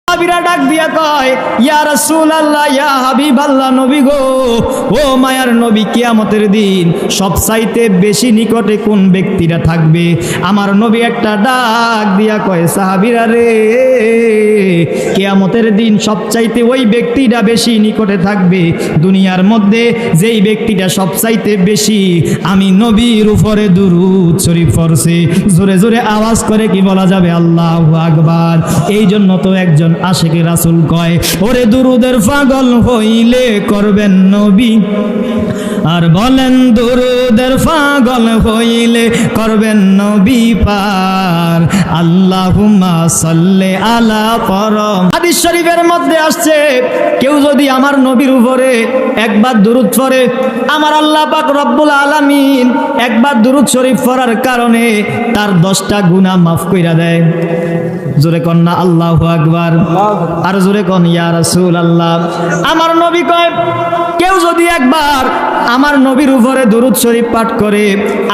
সাহাবীরা ডাক দিয়া কয়, ইয়া রাসূলুল্লাহ, ইয়া হাবিবাল্লাহ, নবী গো, ও মায়ার নবী, কিয়ামতের দিন সবচাইতে বেশি নিকটে কোন ব্যক্তিরা থাকবে? আমার নবী একটা ডাক দিয়া কয়, সাহাবীরা রে, কিয়ামতের দিন সবচাইতে ওই ব্যক্তিটা বেশি নিকটে থাকবে দুনিয়ার মধ্যে যেই ব্যক্তিটা সবচাইতে বেশি আমি নবীর উপরে দুরূদ শরীফ পড়ছে। জোরে জোরে আওয়াজ করে কি বলা যাবে? আল্লাহু আকবার। এই জন্য তো একজন আশিকে রাসূল কয়, ওরে দুরুদের পাগল হইলে করবেন নবী, আর বলেন দুরুদের পাগল হইলে করবেন নবী পার। আল্লাহুম্মা সাল্লি আলা পরম। হাদিস শরীফের মধ্যে আসছে, কেউ যদি আমার নবীর উপরে একবার দুরূদ পড়ে, আমার আল্লাহ পাক রব্বুল আলামিন একবার দুরূদ শরীফ পড়ার কারণে তার 10টা গুনাহ মাফ কইরা দেয়। জোরে কন না আল্লাহু আকবার। আর জোরে কন ইয়া রাসূলুল্লাহ। আমার নবী কয়, কেউ যদি একবার আমার নবীর উপরে দুরূদ শরীফ পাঠ করে,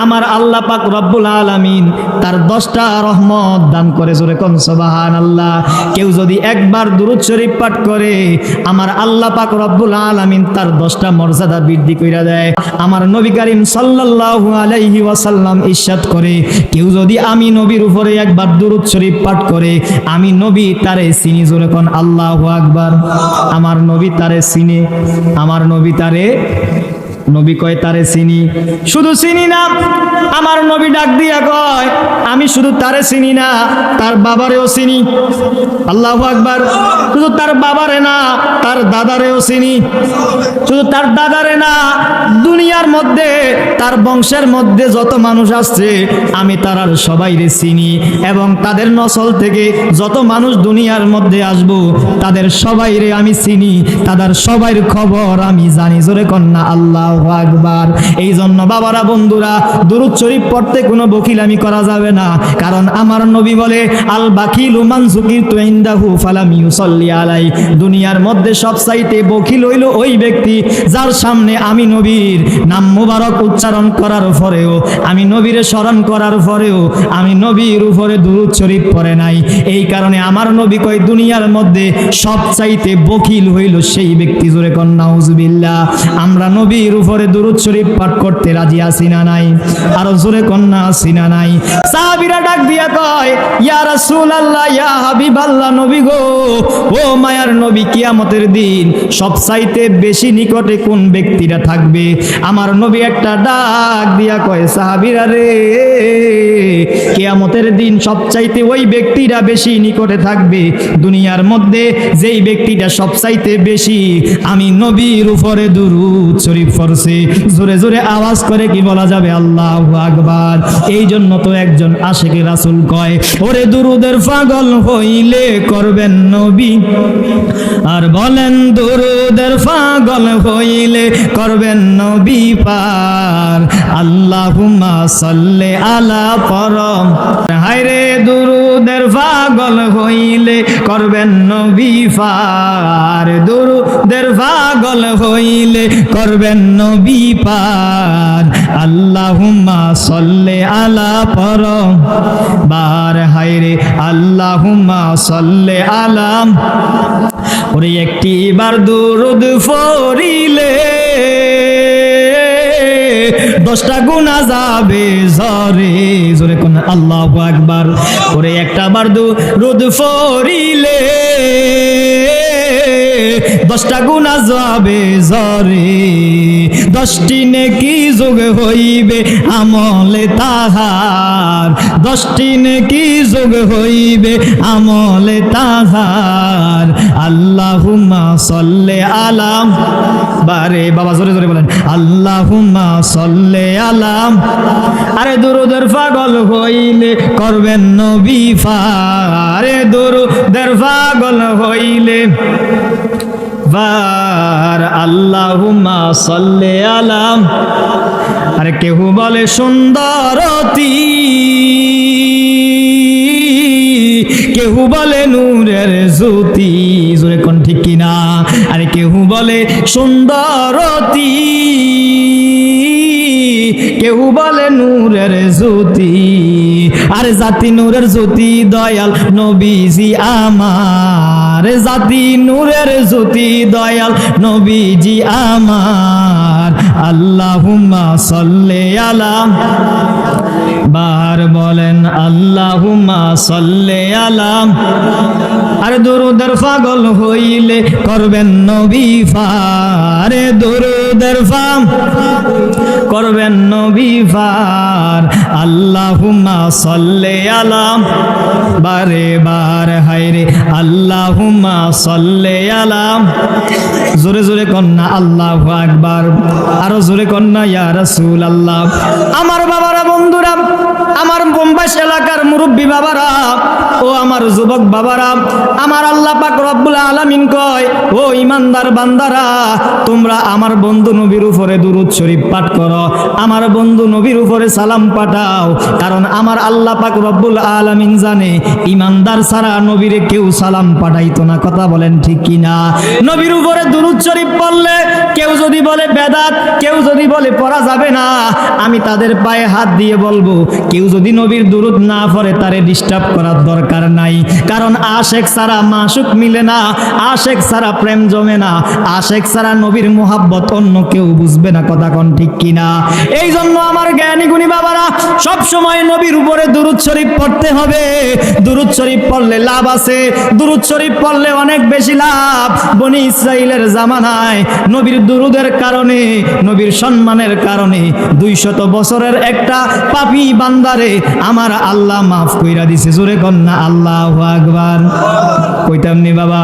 আমার আল্লাহ পাক রব্বুল আলামিন তার 10টা রহমত দান করে। জোরে কোন সুবহানাল্লাহ। কেউ যদি একবার দুরূদ শরীফ পাঠ করে, আমার আল্লাহ পাক রব্বুল আলামিন তার 10টা মর্যাদা বৃদ্ধি কইরা দেয়। আমার নবী করিম সাল্লাল্লাহু আলাইহি ওয়াসাল্লাম ইরশাদ করে, কেউ যদি আমি নবীর উপরে একবার দুরূদ শরীফ পাঠ করে, আমি নবী তারে চিনি। জোরে কোন আল্লাহু আকবার। আমার নবী তারে চিনি, আমার নবী তারে, নবী কয় তারে চিনি। শুধু চিনি না, আমার নবী ডাক দিয়া কয়, আমি শুধু তারে চিনি না, তার বাবারেও চিনি। আল্লাহু আকবার। শুধু তার বাবারে না, তার দাদারেও চিনি। শুধু তার দাদারে না, দুনিয়ার মধ্যে তার বংশের মধ্যে যত মানুষ আসছে আমি তারার সবাইরে চিনি, এবং তাদের নসল থেকে যত মানুষ দুনিয়ার মধ্যে আসবো তাদের সবাইরে আমি চিনি, তাদের সবাইর খবর আমি জানি। জোরে কন্যা আল্লাহু আকবার। এই জন্য বাবারা, বন্ধুরা, দুরূদ শরীফ পড়তে কোনো বকিলামি করা যাবে না, কারণ আমার নবী বলে, আল বাকিলু মান যুকিরতু ইনদাহু ফালাম ইউসাল্লি আলাই। দুনিয়ার মধ্যে সবচাইতে বকিল হইল ওই ব্যক্তি যার সামনে আমি নবীর নাম মুবারক উচ্চারণ করার পরেও, আমি নবীরে স্মরণ করার পরেও আমি নবীর উপরে দুরূদ শরীফ পড়ে নাই। এই কারণে আমার নবী কয়, দুনিয়ার মধ্যে সবচাইতে বকিল হইল সেই ব্যক্তি। জোরে কন নাউজুবিল্লাহ। আমরা নবীর উপরে দুরূদ শরীফ পাঠ করতে রাজি আছি না নাই? আর জোরে কন না আছি না নাই? সাহাবীরা ডাক দিয়া কয়, ইয়া রাসূলুল্লাহ, ইয়া হাবিবাল্লাহ, নবী গো, ও মায়ার নবী, কিয়ামতের দিন সবচাইতে বেশি নিকটে কোন ব্যক্তিরা থাকবে? আমার নবী একটা ডাক দিয়া কয়, সাহাবীরা রে, কিয়ামতের দিন সবচাইতে ওই ব্যক্তিরা বেশি নিকটে থাকবে দুনিয়ার মধ্যে যেই ব্যক্তিটা সবচাইতে বেশি আমি নবীর উপরে দুরূদ শরীফ পড়ছে। জোরে জোরে আওয়াজ করে কি বলা যাবে? আল্লাহু আকবার। এই জন্য তো একজন আশিকে রাসূল কয়, ওরে দুরুদের পাগল হইলে করবেন নবী, আর বলেন দুরুদের পাগল হইলে করবেন নবী পার। আল্লাহুম্মা সাল্লি আলা পরম। হায়রে দুরুদের পাগল হইলে করবেন নবী পার, দুরুদের পাগল হইলে করবেন নবী পার। আল্লাহুম্মা সাল্লি আলা পরম বার। হায়রে আল্লাহুম্মা সাল্লি আলা। ওরে একটিবার দুরূদ পড়িলে 10টা গুনাহ যাবে ঝরে। জোরে কোন আল্লাহু আকবার। ওরে একটাবার দুরূদ পড়িলে 10টা গুনাহ যাবে ঝরে। 10টি নেকি যোগ হইবে আমলে তাহার, 10টি নেকি যোগ হইবে আমলে তাহার। আল্লাহুম্মা সাল্লি আলা। বারে বাবা, জোরে জোরে বলেন, আল্লাহুম্মা সাল্লি আলা। আরে দুরূদের পাগল হইলে করবেন নবী পার, আরে দুরূদের পাগল হইলে বার। আল্লাহুম্মা সাল্লি আলা। আরে কেহ বলে সুন্দরতী, কেহ বলে নূরের জ্যোতি। জোরে কোন ঠিক কিনা? আরে কেহ বলে সুন্দরতী, কেউ বলে নূরের জ্যোতি। আর জাতি নূরের জ্যোতি দয়াল নবীজি আমার। আমার জাতি নূরের জ্যোতি দয়াল নবীজি আমার আল্লাহুম্মা সাল্লি আলা বার বলেন আল্লাহুম্মা সাল্লি আলা আর দুরুদের পাগল হইলে করবেন নবী ফার দুরুদের ফাম করবেন নবী ফার আল্লাহুম্মা সাল্লি আলা বারে বার হায়রে আল্লাহুম্মা সাল্লি আলা জোরে জোরে কন্না আল্লাহু আকবার আরো জোরে কন্না ইয়া রাসূলুল্লাহ। আমার বাবারা বন্ধুরা আমার বোম্বাই এলাকার মুরব্বী বাবারা ও আমার যুবক বাবারা আমার আল্লাহ পাক রব্বুল আলামিন কয় ও ইমানদার বান্দারা তোমরা আমার বন্ধু নবীর উপরে দুরূদ শরীফ পাঠ করো আমার বন্ধু নবীর উপরে সালাম পাঠাও কারণ আমার আল্লাহ পাক রব্বুল আলামিন জানে ইমানদার ছাড়া নবীরে কেউ সালাম পাঠাইতো না। কথা বলেন ঠিক কিনা? নবীর উপরে দুরূদ শরীফ পড়লে কেউ যদি বলে বেদাত কেউ যদি বলে পড়া যাবে না আমি তাদের পায়ে হাত দিয়ে বলবো কেউ যদি নবীর দুরূদ না পড়ে তারে ডিস্টার্ব করার দরকার নাই কারণ আশেক ছাড়া মাশুক মিলে না আশেক ছাড়া প্রেম জমে না আশেক ছাড়া নবীর মোহাব্বত অন্য কেউ বুঝবে না। কথা কোন ঠিক কিনা? এই জন্য আমার জ্ঞানী গুণী বাবারা সব সময় নবীর উপরে দুরূদ শরীফ পড়তে হবে। দুরূদ শরীফ পড়লে লাভ আছে দুরূদ শরীফ পড়লে অনেক বেশি লাভ। বনি ইসরাইলের জামানায় নবীর দুরূদের কারণে নবীর সম্মানের কারণে 200 বছরের একটা পাপী বান্দারে আমার আল্লাহ মাফ কইরা দিছে। জোরে কন্না আল্লাহু আকবার কইতাম নি বাবা।